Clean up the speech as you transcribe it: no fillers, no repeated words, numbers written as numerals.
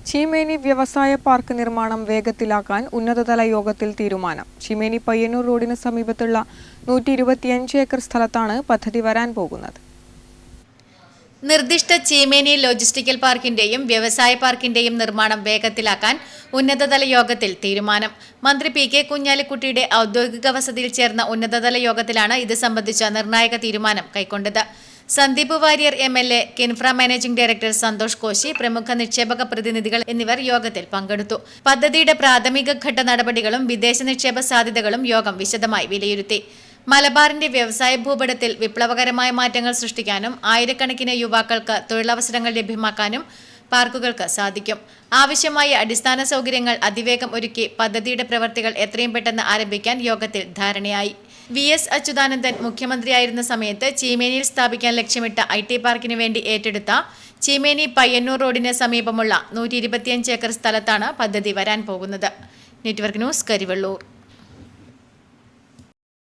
ചീമേനി വ്യവസായ പാർക്ക് നിർമ്മാണം വേഗത്തിലാക്കാൻ ഉന്നതതല യോഗത്തിൽ തീരുമാനം. ചീമേനി പയ്യന്നൂർ റോഡിന് സമീപത്തുള്ള 125 ഏക്കർ സ്ഥലത്താണ് പദ്ധതി വരാൻ പോകുന്നത്. നിർദ്ദിഷ്ട ചീമേനി ലോജിസ്റ്റിക്കൽ പാർക്കിന്റെയും വ്യവസായ പാർക്കിന്റെയും നിർമ്മാണം വേഗത്തിലാക്കാൻ ഉന്നതതല യോഗത്തിൽ തീരുമാനം. മന്ത്രി പി കെ കുഞ്ഞാലിക്കുട്ടിയുടെ ഔദ്യോഗിക വസതിയിൽ ചേർന്ന ഉന്നതതല യോഗത്തിലാണ് ഇത് സംബന്ധിച്ച നിർണായക തീരുമാനം കൈക്കൊണ്ടത്. Sandeep Warrier MLA, KINFRA managing director Santhosh Koshy, പ്രമുഖ നിക്ഷേപക പ്രതിനിധികൾ എന്നിവർ യോഗത്തിൽ പങ്കെടുത്തു. പദ്ധതിയുടെ പ്രാഥമിക ഘട്ട നടപടികളും വിദേശ നിക്ഷേപ സാധ്യതകളും യോഗം വിശദമായി വിലയിരുത്തി. മലബാറിന്റെ വ്യവസായ ഭൂപടത്തിൽ വിപ്ലവകരമായ മാറ്റങ്ങൾ സൃഷ്ടിക്കാനും ആയിരക്കണക്കിന് യുവാക്കൾക്ക് തൊഴിലവസരങ്ങൾ ലഭ്യമാക്കാനും പാർക്കുകൾക്ക് സാധിക്കും. ആവശ്യമായ അടിസ്ഥാന സൗകര്യങ്ങൾ അതിവേഗം ഒരുക്കി പദ്ധതിയുടെ പ്രവൃത്തികൾ എത്രയും പെട്ടെന്ന് ആരംഭിക്കാൻ യോഗത്തിൽ ധാരണയായി. VS അച്യുതാനന്ദൻ മുഖ്യമന്ത്രിയായിരുന്ന സമയത്ത് ചീമേനിയിൽ സ്ഥാപിക്കാൻ ലക്ഷ്യമിട്ട IT പാർക്കിന് വേണ്ടി ഏറ്റെടുത്ത ചീമേനി പയ്യന്നൂർ റോഡിന് സമീപമുള്ള 125 ഏക്കർ സ്ഥലത്താണ് പദ്ധതി വരാൻ പോകുന്നത്. Network news, Karivellur.